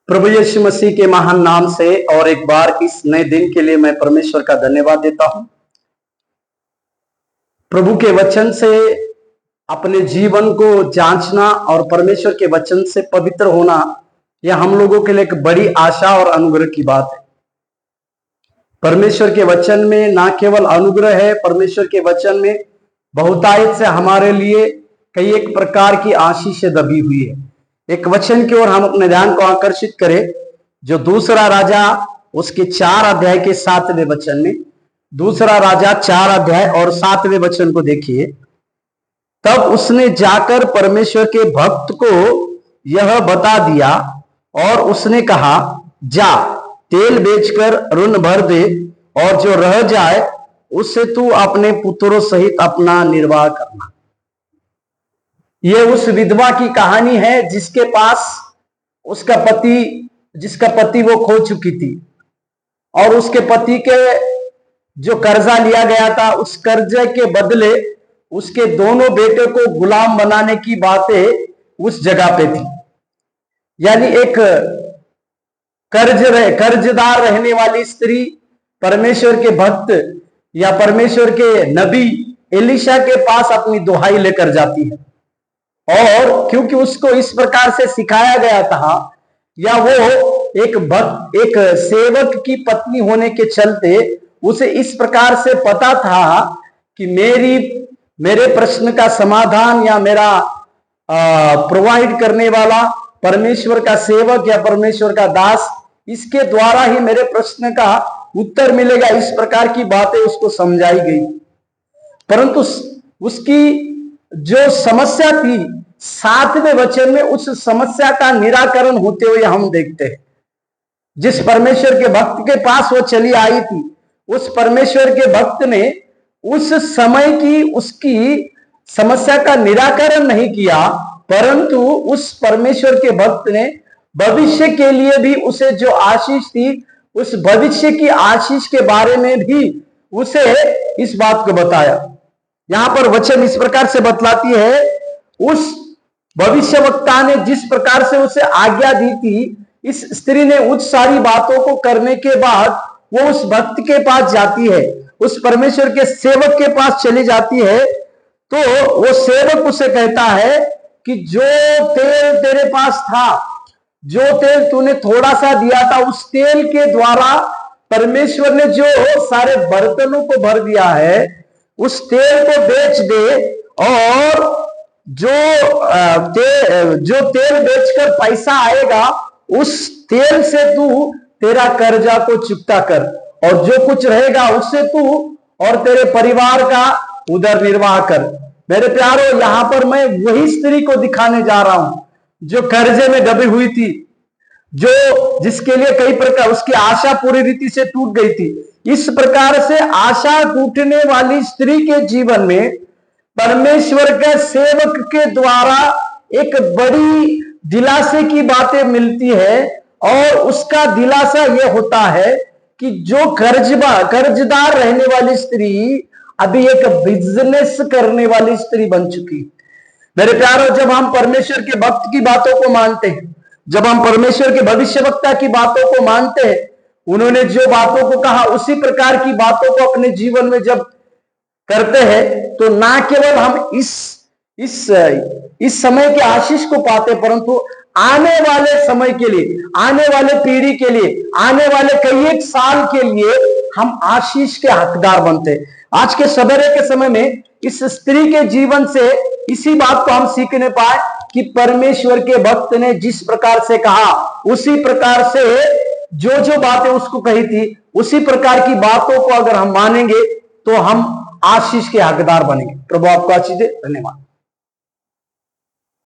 प्रभु यीशु मसीह के महान नाम से और एक बार इस नए दिन के लिए मैं परमेश्वर का धन्यवाद देता हूं। प्रभु के वचन से अपने जीवन को जांचना और परमेश्वर के वचन से पवित्र होना, यह हम लोगों के लिए एक बड़ी आशा और अनुग्रह की बात है। परमेश्वर के वचन में ना केवल अनुग्रह है, परमेश्वर के वचन में बहुतायत से हमारे लिए कई एक प्रकार की आशीष दबी हुई है। एक वचन की ओर हम अपने ध्यान को आकर्षित करें, जो दूसरा राजा उसके 4 अध्याय के 7वें वचन में, दूसरा राजा 4 अध्याय और 7वें वचन को देखिए। तब उसने जाकर परमेश्वर के भक्त को यह बता दिया और उसने कहा, जा तेल बेचकर ऋण भर दे और जो रह जाए उससे तू अपने पुत्रों सहित अपना निर्वाह करना। यह उस विधवा की कहानी है जिसके पास जिसका पति वो खो चुकी थी और उसके पति के जो कर्जा लिया गया था, उस कर्जे के बदले उसके दोनों बेटे को गुलाम बनाने की बातें उस जगह पे थी। यानी एक कर्जदार रहने वाली स्त्री परमेश्वर के भक्त या परमेश्वर के नबी एलिशा के पास अपनी दुहाई लेकर जाती है, और क्योंकि उसको इस प्रकार से सिखाया गया था, या वो एक सेवक की पत्नी होने के चलते उसे इस प्रकार से पता था कि मेरे प्रश्न का समाधान या मेरा प्रोवाइड करने वाला परमेश्वर का सेवक या परमेश्वर का दास, इसके द्वारा ही मेरे प्रश्न का उत्तर मिलेगा। इस प्रकार की बातें उसको समझाई गई, परंतु उसकी जो समस्या थी 7वें वचन में, उस समस्या का निराकरण होते हुए हम देखते हैं। जिस परमेश्वर के भक्त के पास वो चली आई थी, उस परमेश्वर के भक्त ने उस समय की उसकी समस्या का निराकरण नहीं किया, परंतु उस परमेश्वर के भक्त ने भविष्य के लिए भी उसे जो आशीष थी, उस भविष्य की आशीष के बारे में भी उसे इस बात को बताया। यहां पर वचन इस प्रकार से बतलाती है, उस भविष्यवक्ता ने जिस प्रकार से उसे आज्ञा दी थी, इस स्त्री ने उस सारी बातों को करने के बाद वो उस भक्त के पास जाती है, उस परमेश्वर के सेवक के पास चली जाती है। तो वो सेवक उसे कहता है कि जो तेल तेरे पास था, जो तेल तूने थोड़ा सा दिया था, उस तेल के द्वारा परमेश्वर ने जो सारे बर्तनों को भर दिया है, उस तेल को बेच दे और जो तेल बेचकर पैसा आएगा, उस तेल से तू तेरा कर्जा को चुकता कर, और जो कुछ रहेगा उससे तू और तेरे परिवार का उदर निर्वाह कर। मेरे प्यारो, यहां पर मैं वही स्त्री को दिखाने जा रहा हूं जो कर्जे में दबी हुई थी, जिसके लिए कई प्रकार उसकी आशा पूरी रीति से टूट गई थी। इस प्रकार से आशा टूटने वाली स्त्री के जीवन में परमेश्वर के सेवक के द्वारा एक बड़ी दिलासे की बातें मिलती है, और उसका दिलासा यह होता है कि जो कर्जदार रहने वाली स्त्री अभी एक बिजनेस करने वाली स्त्री बन चुकी। मेरे प्यारों, जब हम परमेश्वर के भक्त की बातों को मानते हैं, जब हम परमेश्वर के भविष्यवक्ता की बातों को मानते हैं, उन्होंने जो बातों को कहा उसी प्रकार की बातों को अपने जीवन में जब करते हैं, तो ना केवल हम इस समय के आशीष को पाते, परंतु आने वाले समय के लिए, आने वाले पीढ़ी के लिए, आने वाले कई एक साल के लिए हम आशीष के हकदार बनते हैं। आज के सवेरे के समय में इस स्त्री के जीवन से इसी बात को हम सीखने पाए कि परमेश्वर के भक्त ने जिस प्रकार से कहा, उसी प्रकार से जो बातें उसको कही थी, उसी प्रकार की बातों को अगर हम मानेंगे तो हम आशीष के हकदार बनेंगे। प्रभु आपको आशीष दे। धन्यवाद।